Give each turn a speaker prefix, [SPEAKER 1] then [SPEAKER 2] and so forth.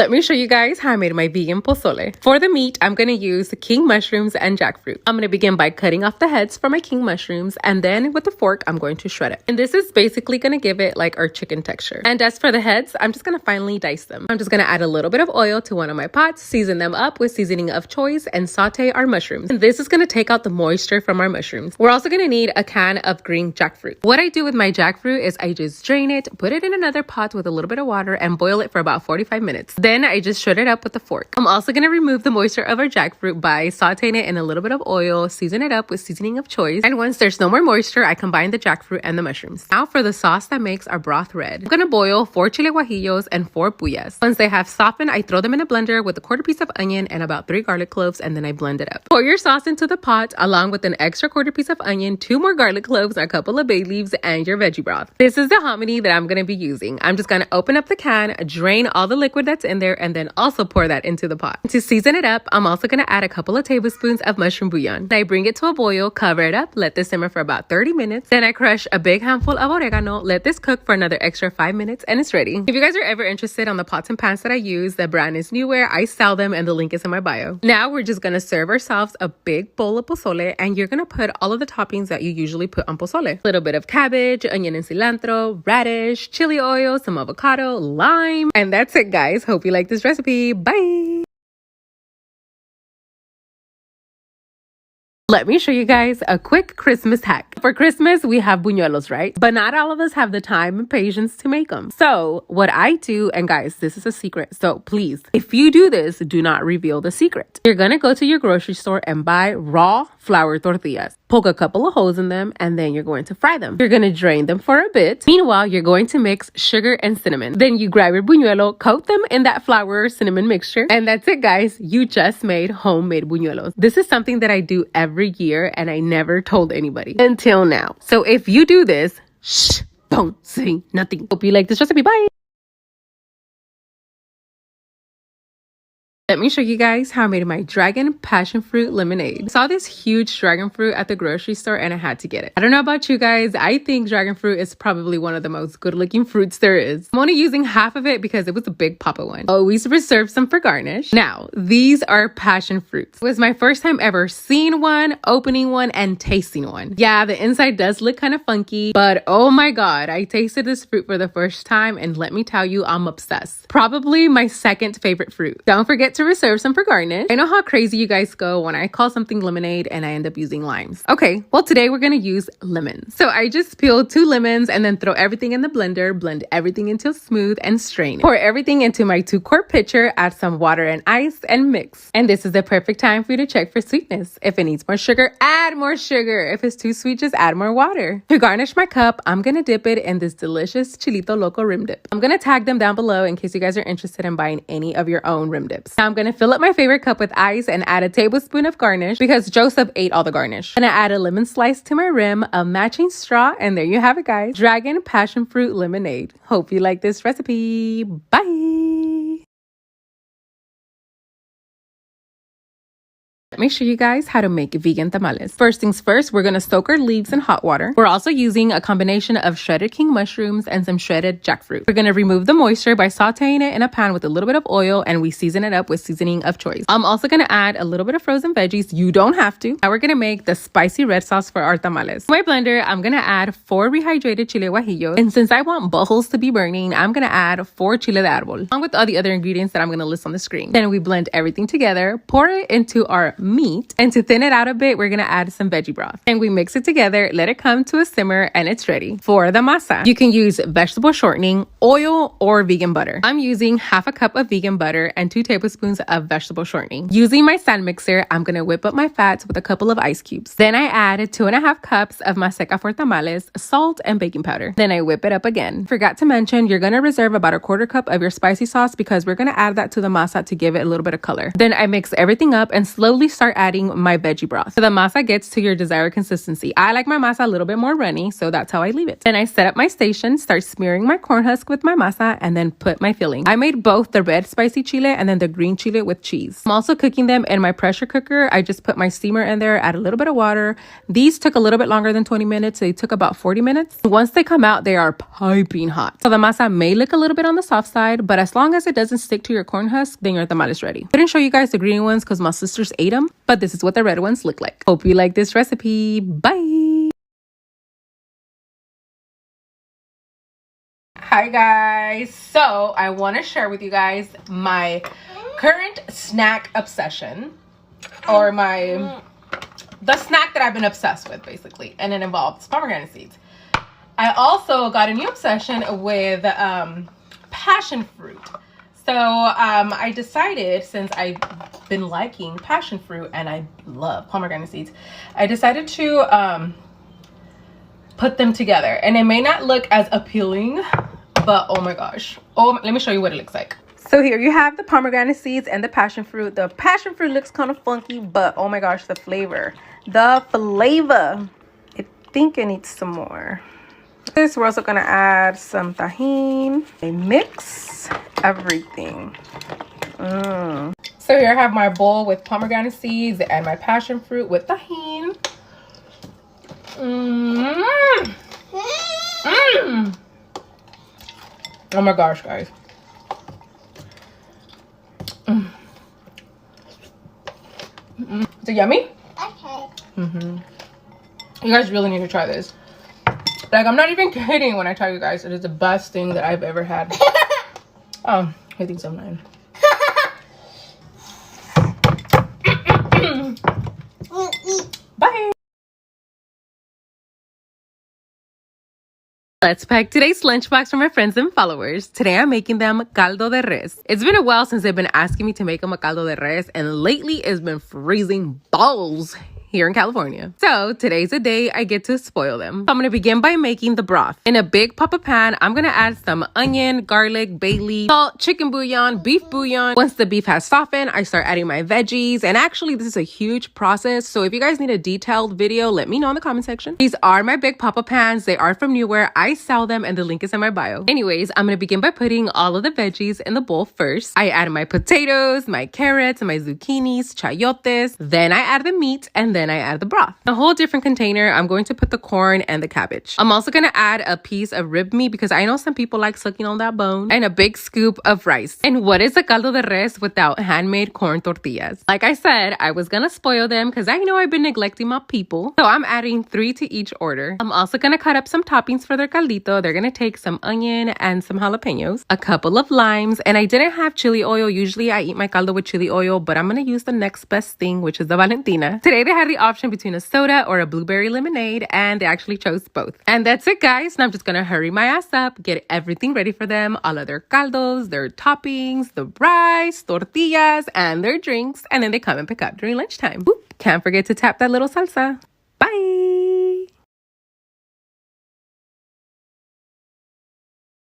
[SPEAKER 1] Let me show you guys how I made my vegan pozole. For the meat, I'm going to use king mushrooms and jackfruit. I'm going to begin by cutting off the heads for my king mushrooms, and then with a fork, I'm going to shred it. And this is basically going to give it like our chicken texture. And as for the heads, I'm just going to finely dice them. I'm just going to add a little bit of oil to one of my pots, season them up with seasoning of choice, and saute our mushrooms. And this is going to take out the moisture from our mushrooms. We're also going to need a can of green jackfruit. What I do with my jackfruit is I just drain it, put it in another pot with a little bit of water, and boil it for about 45 minutes. Then I just shred it up with a fork. I'm also going to remove the moisture of our jackfruit by sauteing it in a little bit of oil, season it up with seasoning of choice. And once there's no more moisture, I combine the jackfruit and the mushrooms. Now for the sauce that makes our broth red. I'm going to boil 4 chile guajillos and 4 puyas. Once they have softened, I throw them in a blender with a quarter piece of onion and about 3 garlic cloves, and then I blend it up. Pour your sauce into the pot along with an extra quarter piece of onion, 2 more garlic cloves, a couple of bay leaves, and your veggie broth. This is the hominy that I'm going to be using. I'm just going to open up the can, drain all the liquid that's in there, and then also pour that into the pot. To season it up, I'm also going to add a couple of tablespoons of mushroom bouillon. I bring it to a boil, cover it up, let this simmer for about 30 minutes. Then I crush a big handful of oregano, let this cook for another extra 5 minutes, and it's ready. If you guys are ever interested on the pots and pans that I use, the brand is Newware. I sell them and the link is in my bio. Now we're just going to serve ourselves a big bowl of pozole, and you're going to put all of the toppings that you usually put on pozole. A little bit of cabbage, onion and cilantro, radish, chili oil, some avocado, lime, and that's it, guys. Hope you like this recipe. Bye! Let me show you guys a quick Christmas hack. For Christmas, we have buñuelos, right? But not all of us have the time and patience to make them. So what I do, and guys, this is a secret. So please, if you do this, do not reveal the secret. You're gonna go to your grocery store and buy raw flour tortillas. Poke a couple of holes in them, and then you're going to fry them. You're gonna drain them for a bit. Meanwhile, you're going to mix sugar and cinnamon. Then you grab your buñuelo, coat them in that flour cinnamon mixture, and that's it, guys. You just made homemade buñuelos. This is something that I do every year, and I never told anybody until now. So if you do this, shh, don't say nothing. Hope you like this recipe. Bye. Let me show you guys how I made my dragon passion fruit lemonade. I saw this huge dragon fruit at the grocery store and I had to get it. I don't know about you guys. I think dragon fruit is probably one of the most good looking fruits there is. I'm only using half of it because it was a big papa one. Always reserve some for garnish. Now, these are passion fruits. It was my first time ever seeing one, opening one, and tasting one. Yeah, the inside does look kind of funky, but oh my God, I tasted this fruit for the first time and let me tell you, I'm obsessed. Probably my second favorite fruit. Don't forget to reserve some for garnish. I know how crazy you guys go when I call something lemonade and I end up using limes. Okay, well today we're gonna use lemons. So I just peeled 2 lemons and then throw everything in the blender, blend everything until smooth and strain it. Pour everything into my 2-quart pitcher, add some water and ice and mix. And this is the perfect time for you to check for sweetness. If it needs more sugar, add more sugar. If it's too sweet, just add more water. To garnish my cup, I'm gonna dip it in this delicious Chilito Loco rim dip. I'm gonna tag them down below in case you guys are interested in buying any of your own rim dips. Now I'm gonna fill up my favorite cup with ice and add a tablespoon of garnish because Joseph ate all the garnish. I'm gonna add a lemon slice to my rim, a matching straw, and there you have it, guys. Dragon passion fruit lemonade. Hope you like this recipe. Bye! Let me show you guys how to make vegan tamales. First things first, we're gonna soak our leaves in hot water. We're also using a combination of shredded king mushrooms and some shredded jackfruit. We're gonna remove the moisture by sauteing it in a pan with a little bit of oil, and we season it up with seasoning of choice. I'm also gonna add a little bit of frozen veggies. You don't have to. Now we're gonna make the spicy red sauce for our tamales. In my blender, I'm gonna add 4 rehydrated chile guajillos, and since I want buttholes to be burning, I'm gonna add 4 chile de árbol, along with all the other ingredients that I'm gonna list on the screen. Then we blend everything together, pour it into our meat, and to thin it out a bit, we're gonna add some veggie broth, and we mix it together, let it come to a simmer, and it's ready. For the masa, you can use vegetable shortening, oil, or vegan butter. I'm using half a cup of vegan butter and 2 tablespoons of vegetable shortening. Using my stand mixer, I'm gonna whip up my fats with a couple of ice cubes. Then I add 2.5 cups of maseca for tamales, salt, and baking powder. Then I whip it up again. Forgot to mention, you're gonna reserve about 1/4 cup of your spicy sauce because we're gonna add that to the masa to give it a little bit of color. Then I mix everything up and slowly start adding my veggie broth. So the masa gets to your desired consistency. I like my masa a little bit more runny, so that's how I leave it. Then I set up my station, start smearing my corn husk with my masa, and then put my filling. I made both the red spicy chile and then the green chile with cheese. I'm also cooking them in my pressure cooker. I just put my steamer in there, add a little bit of water. These took a little bit longer than 20 minutes. They took about 40 minutes. Once they come out, they are piping hot. So the masa may look a little bit on the soft side, but as long as it doesn't stick to your corn husk, then your tamal is ready. I didn't show you guys the green ones because my sisters ate them, but this is what the red ones look like. Hope you like this recipe. Bye! Hi guys, so I want to share with you guys my current snack obsession, or the snack that I've been obsessed with basically, and it involves pomegranate seeds. I also got a new obsession with passion fruit. So I decided, since I've been liking passion fruit and I love pomegranate seeds, I decided to put them together. And it may not look as appealing, but oh my gosh. Oh, let me show you what it looks like. So here you have the pomegranate seeds and the passion fruit. The passion fruit looks kind of funky, but oh my gosh, the flavor. The flavor. I think it needs some more. This, we're also gonna add some tahini. I mix everything. So here I have my bowl with pomegranate seeds and my passion fruit with tahini. Oh my gosh, guys. Is it yummy? Okay. You guys really need to try this. Like, I'm not even kidding when I tell you guys it is the best thing that I've ever had. Oh, I think so. Nine. Bye. Let's pack today's lunchbox for my friends and followers. Today I'm making them caldo de res. It's been a while since they've been asking me to make them a caldo de res, and lately it's been freezing balls here in California. So today's the day I get to spoil them. So I'm gonna begin by making the broth. In a big papa pan, I'm gonna add some onion, garlic, bay leaf, salt, chicken bouillon, beef bouillon. Once the beef has softened, I start adding my veggies. And actually, this is a huge process. So if you guys need a detailed video, let me know in the comment section. These are my big papa pans. They are from Newware. I sell them and the link is in my bio. Anyways, I'm gonna begin by putting all of the veggies in the bowl first. I add my potatoes, my carrots, my zucchinis, chayotes. Then I add the meat, and then I add the broth. A whole different container, I'm going to put the corn and the cabbage. I'm also going to add a piece of rib meat because I know some people like sucking on that bone, and a big scoop of rice. And what is a caldo de res without handmade corn tortillas? Like I said, I was going to spoil them because I know I've been neglecting my people. So I'm adding 3 to each order. I'm also going to cut up some toppings for their caldito. They're going to take some onion and some jalapenos, a couple of limes, and I didn't have chili oil. Usually I eat my caldo with chili oil, but I'm going to use the next best thing, which is the Valentina. Today they had the option between a soda or a blueberry lemonade, and they actually chose both. And that's it, guys. Now I'm just gonna hurry my ass up, get everything ready for them, all of their caldos, their toppings, the rice, tortillas, and their drinks, and then they come and pick up during lunchtime. Boop. Can't forget to tap that little salsa.